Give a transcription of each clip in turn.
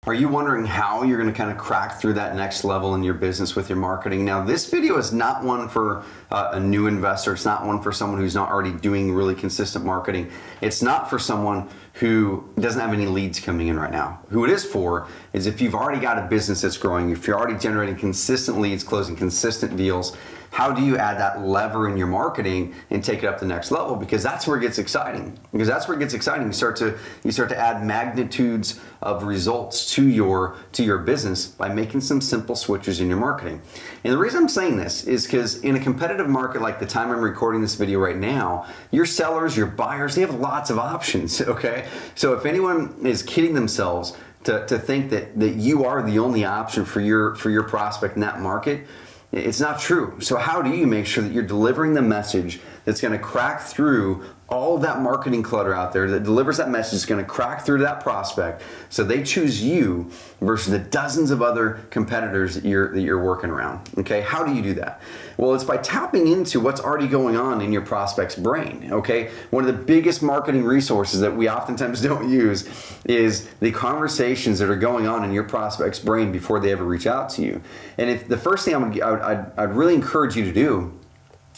Are you wondering how you're going to kind of crack through that next level in your business with your marketing? Now, this video is not one for a new investor. It's not one for someone who's not already doing really consistent marketing. It's not for someone who doesn't have any leads coming in right now. Who it is for is if you've already got a business that's growing, if you're already generating consistent leads, closing consistent deals, how do you add that lever in your marketing and take it up to the next level? Because that's where it gets exciting. Because that's where it gets exciting. You start to add magnitudes of results to your business by making some simple switches in your marketing. And the reason I'm saying this is because in a competitive market like the time I'm recording this video right now, your sellers, your buyers, they have lots of options, okay? So if anyone is kidding themselves to think that you are the only option for your prospect in that market, it's not true. So how do you make sure that you're delivering the message that's going to crack through all of that marketing clutter out there, that delivers that message that's going to crack through to that prospect so they choose you versus the dozens of other competitors that you're working around? Okay, how do you do that? Well, it's by tapping into what's already going on in your prospect's brain. Okay, one of the biggest marketing resources that we oftentimes don't use is the conversations that are going on in your prospect's brain before they ever reach out to you. And if the first thing I'd really encourage you to do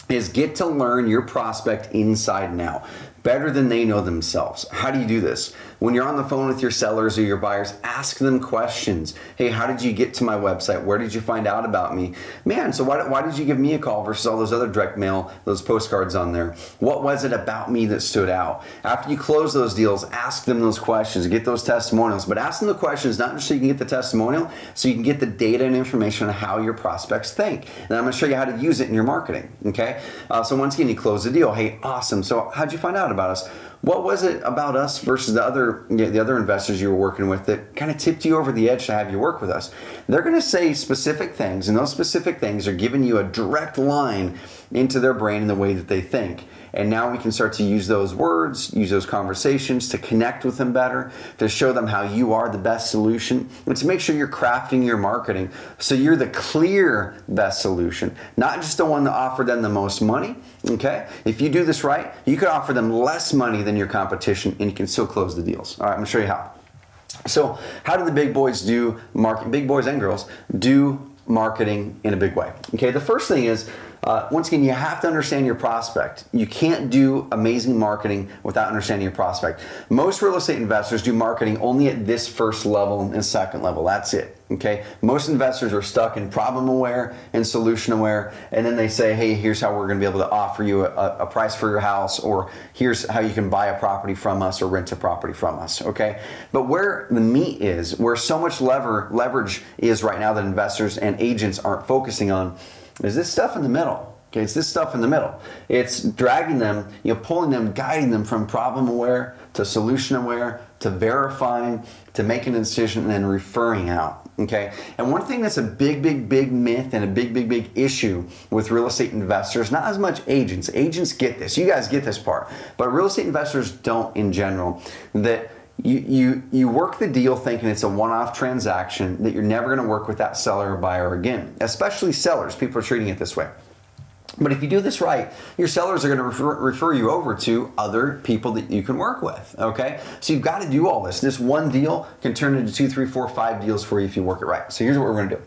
is get to learn your prospect inside and out, better than they know themselves. How do you do this? When you're on the phone with your sellers or your buyers, ask them questions. Hey, how did you get to my website? Where did you find out about me? Man, so why did you give me a call versus all those other direct mail, those postcards on there? What was it about me that stood out? After you close those deals, ask them those questions, get those testimonials, but ask them the questions not just so you can get the testimonial, so you can get the data and information on how your prospects think. And I'm gonna show you how to use it in your marketing, okay? So once again, you close the deal. Hey, awesome, so how'd you find out about us? What was it about us versus the other investors you were working with that kind of tipped you over the edge to have you work with us? They're going to say specific things, and those specific things are giving you a direct line into their brain and the way that they think. And now we can start to use those words, use those conversations to connect with them better, to show them how you are the best solution, and to make sure you're crafting your marketing so you're the clear best solution, not just the one that offered them the most money, okay? If you do this right, you could offer them less money than your competition and you can still close the deals. All right, I'm gonna show you how. So how do the big boys do marketing, big boys and girls do marketing in a big way? Okay, the first thing is, once again, you have to understand your prospect. You can't do amazing marketing without understanding your prospect. Most real estate investors do marketing only at this first level and second level. That's it. Okay. Most investors are stuck in problem aware and solution aware, and then they say, hey, here's how we're going to be able to offer you a price for your house, or here's how you can buy a property from us or rent a property from us. Okay. But where the meat is, where so much leverage is right now that investors and agents aren't focusing on, is this stuff in the middle. Okay, it's this stuff in the middle. It's dragging them, pulling them, guiding them from problem aware to solution aware to verifying to making a decision and then referring out. Okay, and one thing that's a big myth and a big issue with real estate investors, not as much agents. Agents get this. You guys get this part, but real estate investors don't in general. That you work the deal thinking it's a one-off transaction, that you're never going to work with that seller or buyer again, especially sellers. People are treating it this way. But if you do this right, your sellers are going to refer you over to other people that you can work with, okay? So you've got to do all this. This one deal can turn into 2, 3, 4, 5 deals for you if you work it right. So here's what we're going to do.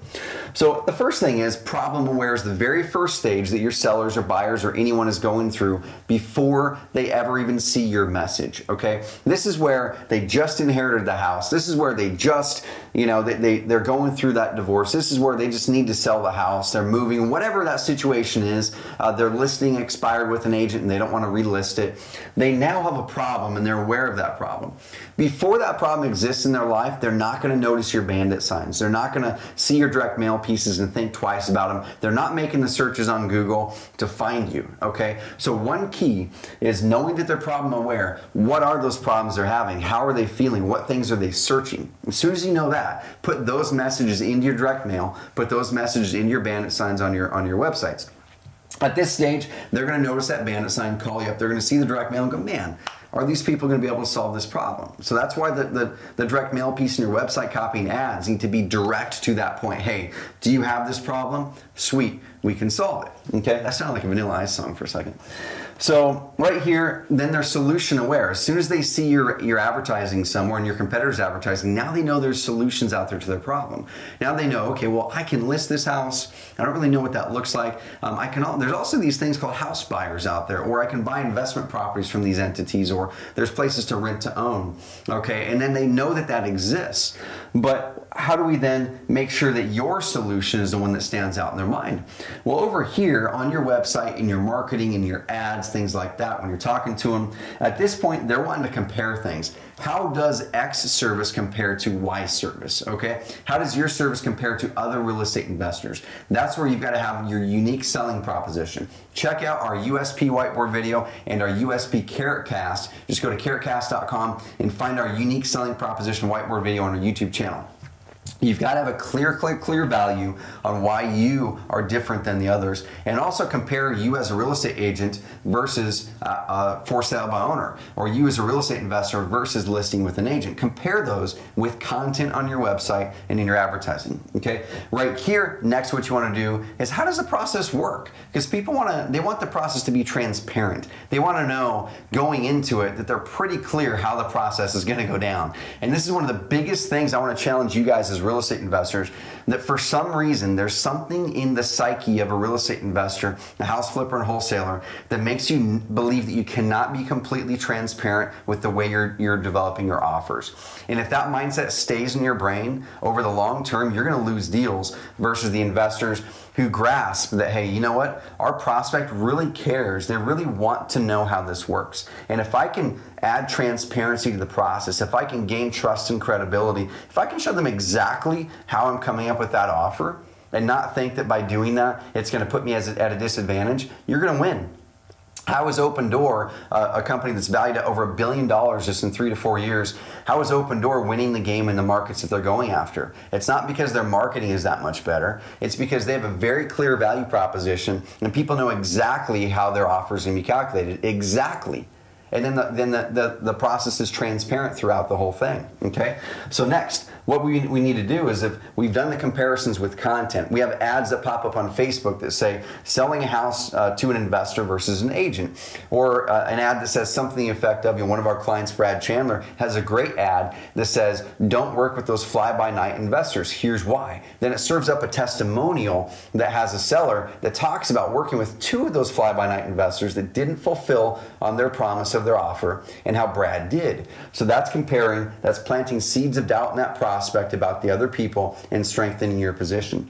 So the first thing is problem aware is the very first stage that your sellers or buyers or anyone is going through before they ever even see your message, okay? This is where they just inherited the house. This is where they just, they're going through that divorce. This is where they just need to sell the house. They're moving, whatever that situation is. Their listing expired with an agent and they don't want to relist it. They now have a problem and they're aware of that problem. Before that problem exists in their life, they're not going to notice your bandit signs. They're not going to see your direct mail pieces and think twice about them. They're not making the searches on Google to find you, okay? So one key is knowing that they're problem aware. What are those problems they're having? How are they feeling? What things are they searching? As soon as you know that, put those messages into your direct mail, put those messages into your bandit signs on your websites. At this stage, they're going to notice that bandit sign, call you up. They're going to see the direct mail and go, man, are these people going to be able to solve this problem? So that's why the direct mail piece in your website copy and ads need to be direct to that point. Hey, do you have this problem? Sweet. we can solve it. Okay, that sounded like a Vanilla Ice song for a second. So right here, then they're solution aware. As soon as they see your advertising somewhere and your competitor's advertising, now they know there's solutions out there to their problem. Now they know, okay, well, I can list this house. I don't really know what that looks like. There's also these things called house buyers out there, or I can buy investment properties from these entities, or there's places to rent to own. Okay, and then they know that that exists. But how do we then make sure that your solution is the one that stands out in their mind? Well, over here on your website, in your marketing, in your ads, things like that, when you're talking to them, at this point, they're wanting to compare things. How does X service compare to Y service, okay? How does your service compare to other real estate investors? That's where you've got to have your unique selling proposition. Check out our USP whiteboard video and our USP Carrot Cast. Just go to carrotcast.com and find our unique selling proposition whiteboard video on our YouTube channel. You've got to have a clear value on why you are different than the others, and also compare you as a real estate agent versus for sale by owner, or you as a real estate investor versus listing with an agent. Compare those with content on your website and in your advertising. Okay, right here, next, what you want to do is, how does the process work? Because people want the process to be transparent. They want to know going into it that they're pretty clear how the process is going to go down. And this is one of the biggest things I want to challenge you guys as real estate investors, that for some reason there's something in the psyche of a real estate investor, a house flipper and wholesaler, that makes you believe that you cannot be completely transparent with the way you're developing your offers. And if that mindset stays in your brain over the long term, you're going to lose deals versus the investors who grasp that, hey, you know what? Our prospect really cares. They really want to know how this works. And if I can add transparency to the process, if I can gain trust and credibility, if I can show them exactly how I'm coming up with that offer and not think that by doing that, it's going to put me at a disadvantage, you're going to win. How is Open Door, a company that's valued at over $1 billion just in 3 to 4 years, how is Open Door winning the game in the markets that they're going after? It's not because their marketing is that much better. It's because they have a very clear value proposition, and people know exactly how their offer is going to be calculated. Exactly. And then the process is transparent throughout the whole thing. Okay. So next, what we need to do is, if we've done the comparisons with content, we have ads that pop up on Facebook that say selling a house to an investor versus an agent, or an ad that says something effective. One of our clients, Brad Chandler, has a great ad that says, don't work with those fly-by-night investors. Here's why. Then it serves up a testimonial that has a seller that talks about working with 2 of those fly-by-night investors that didn't fulfill on their promise of their offer, and how Brad did. So that's comparing, that's planting seeds of doubt in that prospect about the other people and strengthening your position.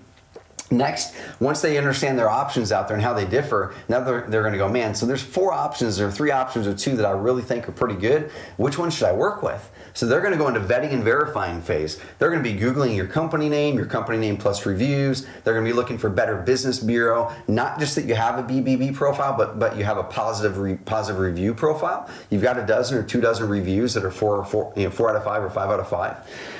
Next, once they understand their options out there and how they differ, now they're going to go, man, so there's 4 options or 3 options or 2 that I really think are pretty good. Which one should I work with? So they're going to go into vetting and verifying phase. They're going to be Googling your company name plus reviews. They're going to be looking for Better Business Bureau, not just that you have a BBB profile, but you have a positive review profile. You've got a dozen or 2 dozen reviews that are 4 out of 5 or 5 out of 5.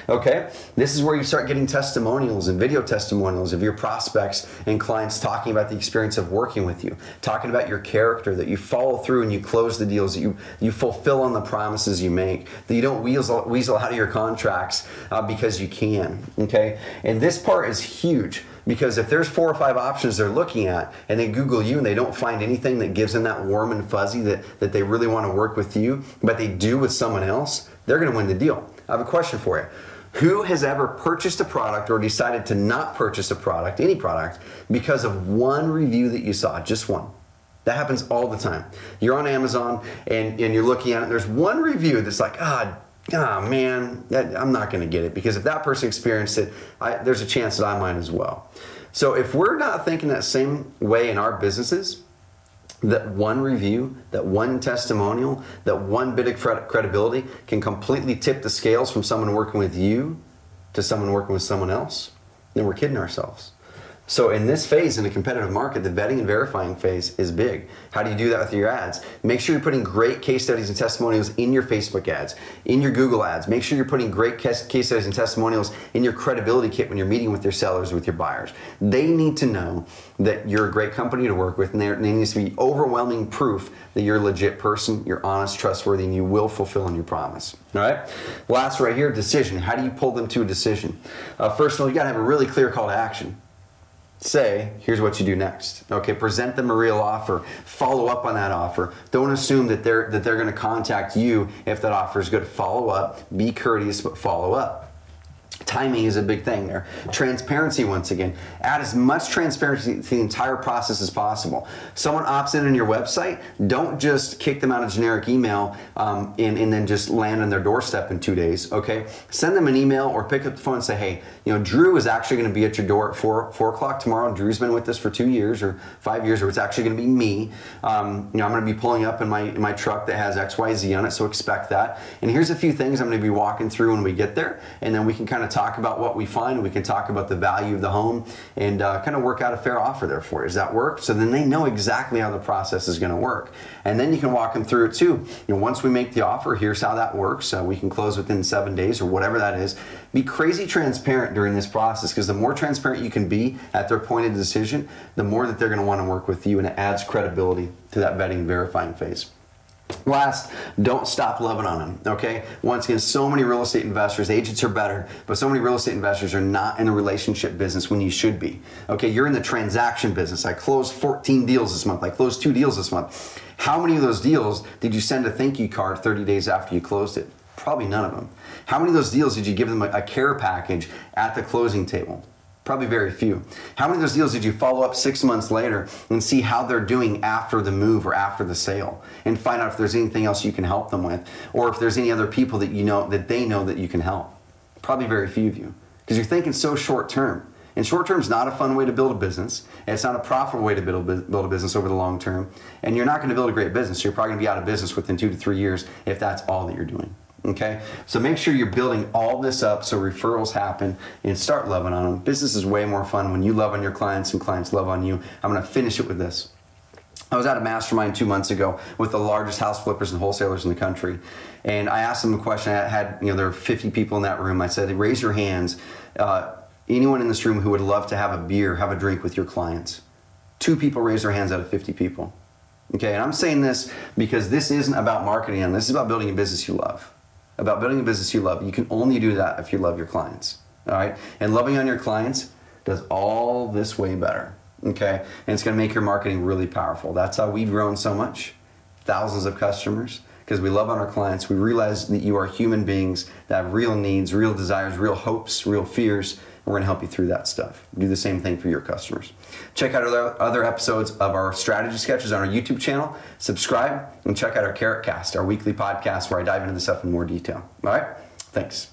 Okay, this is where you start getting testimonials and video testimonials of your prospects and clients talking about the experience of working with you, talking about your character, that you follow through and you close the deals, that you fulfill on the promises you make, that you don't weasel out of your contracts because you can. Okay, and this part is huge, because if there's 4 or 5 options they're looking at and they Google you and they don't find anything that gives them that warm and fuzzy that they really want to work with you, but they do with someone else, they're going to win the deal. I have a question for you. Who has ever purchased a product or decided to not purchase a product, any product, because of one review that you saw, just one? That happens all the time. You're on Amazon and you're looking at it, and there's one review that's like, man, I'm not going to get it, because if that person experienced it, there's a chance that I might as well. So if we're not thinking that same way in our businesses, that one review, that one testimonial, that one bit of credibility can completely tip the scales from someone working with you to someone working with someone else, then we're kidding ourselves. So in this phase, in a competitive market, the vetting and verifying phase is big. How do you do that with your ads? Make sure you're putting great case studies and testimonials in your Facebook ads, in your Google ads. Make sure you're putting great case studies and testimonials in your credibility kit when you're meeting with your sellers, with your buyers. They need to know that you're a great company to work with, and there needs to be overwhelming proof that you're a legit person, you're honest, trustworthy, and you will fulfill on your promise. All right? Last right here, decision. How do you pull them to a decision? First of all, you got to have a really clear call to action. say, here's what you do next. Okay, present them a real offer. Follow up on that offer. Don't assume that they're going to contact you if that offer is good. Follow up. Be courteous, but follow up. Timing is a big thing there. Transparency, once again. Add as much transparency to the entire process as possible. Someone opts in on your website, don't just kick them out a generic email and then just land on their doorstep in 2 days, okay? Send them an email or pick up the phone and say, hey, you know, Drew is actually going to be at your door at 4 o'clock tomorrow. Drew's been with us for 2 years or 5 years, or it's actually going to be me. You know, I'm going to be pulling up in my truck that has XYZ on it, so expect that. And here's a few things I'm going to be walking through when we get there, and then we can kind of talk about what we find. We can talk about the value of the home and kind of work out a fair offer there for you. Does that work? So then they know exactly how the process is going to work. And then you can walk them through it too. You know, once we make the offer, here's how that works. We can close within 7 days or whatever that is. Be crazy transparent during this process, because the more transparent you can be at their point of decision, the more that they're going to want to work with you, and it adds credibility to that vetting and verifying phase. Last, don't stop loving on them, okay? Once again, so many real estate investors, agents are better, but so many real estate investors are not in a relationship business when you should be. Okay, you're in the transaction business. I closed 14 deals this month. I closed 2 deals this month. How many of those deals did you send a thank you card 30 days after you closed it? Probably none of them. How many of those deals did you give them a care package at the closing table? Probably very few. How many of those deals did you follow up 6 months later and see how they're doing after the move or after the sale, and find out if there's anything else you can help them with, or if there's any other people that you know that they know that you can help? Probably very few of you, because you're thinking so short term. And short term is not a fun way to build a business. It's not a profitable way to build a business over the long term. And you're not going to build a great business. So you're probably going to be out of business within 2 to 3 years if that's all that you're doing. Okay, so make sure you're building all this up so referrals happen, and start loving on them. Business is way more fun when you love on your clients and clients love on you. I'm going to finish it with this. I was at a mastermind 2 months ago with the largest house flippers and wholesalers in the country, and I asked them a question. I had, you know, there were 50 people in that room. I said, raise your hands. Anyone in this room who would love to have a beer, have a drink with your clients? 2 people raised their hands out of 50 people. Okay, and I'm saying this because this isn't about marketing, and this is about building a business you love. About building a business you love. You can only do that if you love your clients. All right? And loving on your clients does all this way better. Okay? And it's going to make your marketing really powerful. That's how we've grown so much. Thousands of customers. Because we love on our clients. We realize that you are human beings that have real needs, real desires, real hopes, real fears. And we're going to help you through that stuff. Do the same thing for your customers. Check out other episodes of our strategy sketches on our YouTube channel. Subscribe and check out our Carrot Cast, our weekly podcast where I dive into this stuff in more detail. All right? Thanks.